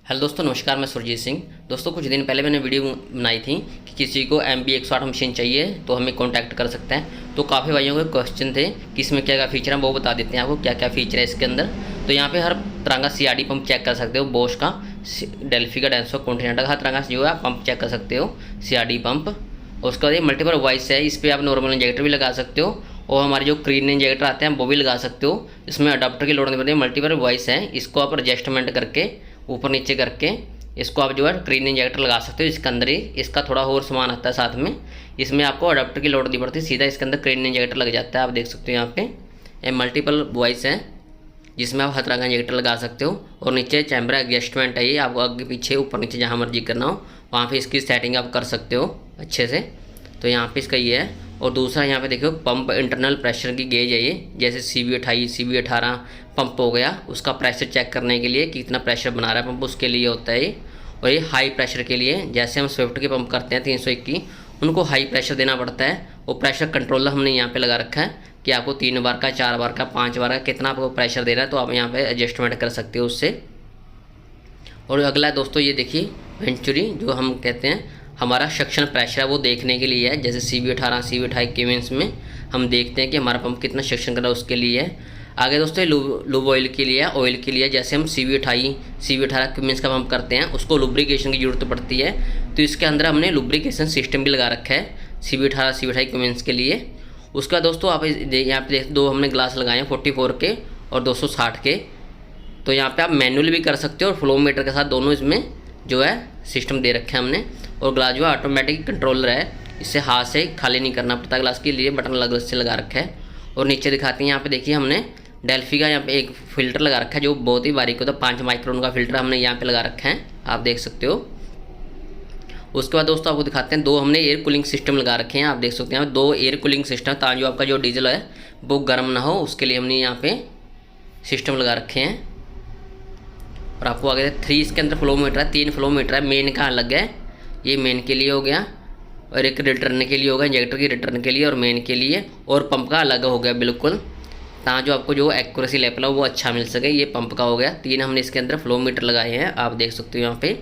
Hello दोस्तों, नमस्कार। मैं सुरजीत सिंह। दोस्तों, कुछ दिन पहले मैंने वीडियो बनाई थी कि किसी को MB108 मशीन चाहिए तो हमें कांटेक्ट कर सकते हैं। तो काफ़ी भाइयों के क्वेश्चन थे कि इसमें क्या क्या फीचर है, वो बता देते हैं आपको क्या क्या फीचर है इसके अंदर। तो यहाँ पे हर तरह का CRD पंप चेक कर सकते हो, बोश का, डेल्फी का, डेंसो, कॉन्टिनेंटल का, हर तरह का जो है आप पंप चेक कर सकते हो, CRD पंप। उसके बाद ये मल्टीपल वॉइस है, इस पर आप नॉर्मल इंजेक्टर भी लगा सकते हो और हमारे जो क्रीन इंजेक्टर आते हैं वो भी लगा सकते हो। इसमें अडाप्टर की लोड नहीं पड़ती, मल्टीपल वॉइस है। इसको आप एडजस्टमेंट करके ऊपर नीचे करके इसको आप जो है क्रीन इंजेक्टर लगा सकते हो। इसके अंदर ही इसका थोड़ा और सामान आता है साथ में, इसमें आपको अडाप्टर की लोड नहीं पड़ती, सीधा इसके अंदर क्रीन इंजेक्टर लग जाता है। आप देख सकते हो यहाँ पे ये मल्टीपल वॉइस है जिसमें आप हर तरह का इंजेक्टर लगा सकते हो। और नीचे चैम्बर एडजस्टमेंट है, ये आपको आगे पीछे ऊपर नीचे जहाँ मर्जी करना हो वहाँ पे इसकी सेटिंग आप कर सकते हो अच्छे से। तो यहाँ पे इसका ये है। और दूसरा यहाँ पे देखो पंप इंटरनल प्रेशर की गेज है ये, जैसे CB28 CB18 पंप हो गया, उसका प्रेशर चेक करने के लिए कितना प्रेशर बना रहा है पंप, उसके लिए होता है ये। और ये हाई प्रेशर के लिए, जैसे हम स्विफ्ट के पंप करते हैं 321, उनको हाई प्रेशर देना पड़ता है। वो प्रेशर कंट्रोलर हमने यहाँ पे लगा रखा है कि आपको 3 बार का, 4 बार का, 5 बार का कितना आपको प्रेशर देना है, तो आप यहाँ पे एडजस्टमेंट कर सकते हो उससे। और अगला दोस्तों ये देखिए वेंचुरी, जो हम कहते हैं हमारा सक्शन प्रेशर है, वो देखने के लिए है। जैसे CB18 CB28 के मीन्स में हम देखते हैं कि हमारा पंप कितना सक्शन कर रहा है, उसके लिए है। आगे दोस्तों लूब ऑयल के लिए है, ऑयल के लिए। जैसे हम CB28 CB18 के मीन्स का पंप करते हैं, उसको लुब्रिकेशन की जरूरत पड़ती है, तो इसके अंदर हमने लुब्रिकेशन सिस्टम भी लगा रखा है CB18 CB28 के मीन्स के लिए। उसका दोस्तों आप यहाँ पे देख, दो हमने ग्लास लगाए हैं 44 के और 260 के। तो यहाँ पे आप मैनुअल भी कर सकते हो और फ्लो मीटर के साथ दोनों इसमें जो है सिस्टम दे रखे हैं हमने। और ग्लास जो है ऑटोमेटिक कंट्रोलर है, इससे हाथ से खाली नहीं करना पड़ता, ग्लास के लिए बटन अलग से लगा रखा है। और नीचे दिखाते हैं यहाँ पे देखिए हमने डेल्फी का यहाँ पे एक फ़िल्टर लगा रखा है जो बहुत ही बारीक होता है, 5 माइक्रोन का फ़िल्टर हमने यहाँ पे लगा रखा है, आप देख सकते हो। उसके बाद दोस्तों आपको दिखाते हैं, 2 हमने एयर कूलिंग सिस्टम लगा रखे हैं, आप देख सकते हैं 2 एयर कूलिंग सिस्टम, ताकि जो आपका जो डीजल है वो गर्म ना हो, उसके लिए हमने यहाँ पे सिस्टम लगा रखे हैं। और आपको आगे 3 इसके अंदर फ्लो मीटर है, 3 फ्लो मीटर है। मेन का अलग है, ये मेन के लिए हो गया, और एक रिटर्न के लिए होगा, इंजेक्टर की रिटर्न के लिए और मेन के लिए। और पंप का अलग हो गया बिल्कुल, ताकि जो आपको जो एक्यूरेसी लेवल है वो अच्छा मिल सके। ये पंप का हो गया। 3 हमने इसके अंदर फ्लो मीटर लगाए हैं, आप देख सकते हो यहाँ पे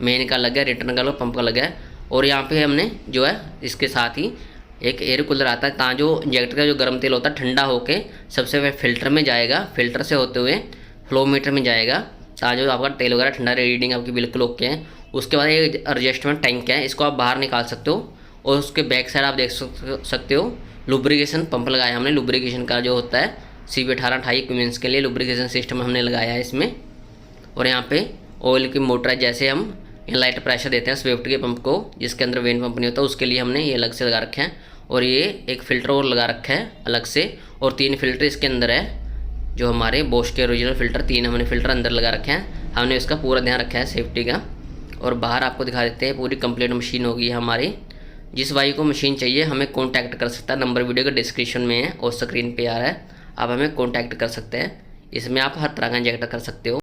मेन का अलग है, रिटर्न का अलग, पंप का अलग है। और यहाँ पे हमने जो है इसके साथ ही एक एयर कूलर आता है, ताकि जो इंजेक्टर का जो गर्म तेल होता है ठंडा होके सबसे पहले फिल्टर में जाएगा, फिल्टर से होते हुए फ्लो मीटर में जाएगा, ताकि जो आपका तेल वगैरह ठंडा, रीडिंग आपकी बिल्कुल ओके है। उसके बाद एक एडजस्टमेंट टैंक है, इसको आप बाहर निकाल सकते हो। और उसके बैक साइड आप देख सकते हो लुब्रिकेशन पंप लगाया हमने, लुब्रिकेशन का जो होता है CB18 28 इक्विपमेंट्स के लिए लुब्रिकेशन सिस्टम हमने लगाया है इसमें। और यहाँ पे ऑयल की मोटर है, जैसे हम इनलाइट प्रेशर देते हैं स्विफ्ट के पंप को, जिसके अंदर वेन पंप नहीं होता, उसके लिए हमने ये अलग से लगा रखे हैं। और ये एक फ़िल्टर और लगा रखा है अलग से, और 3 फिल्टर इसके अंदर है, जो हमारे बोश के ओरिजिनल फ़िल्टर 3 हमने फ़िल्टर अंदर लगा रखे हैं। हमने इसका पूरा ध्यान रखा है सेफ्टी का। और बाहर आपको दिखा देते हैं, पूरी कंप्लीट मशीन होगी हमारी। जिस भाई को मशीन चाहिए हमें कांटेक्ट कर सकता है, नंबर वीडियो के डिस्क्रिप्शन में है और स्क्रीन पे आ रहा है, आप हमें कांटेक्ट कर सकते हैं। इसमें आप हर तरह का इंजेक्टर कर सकते हो।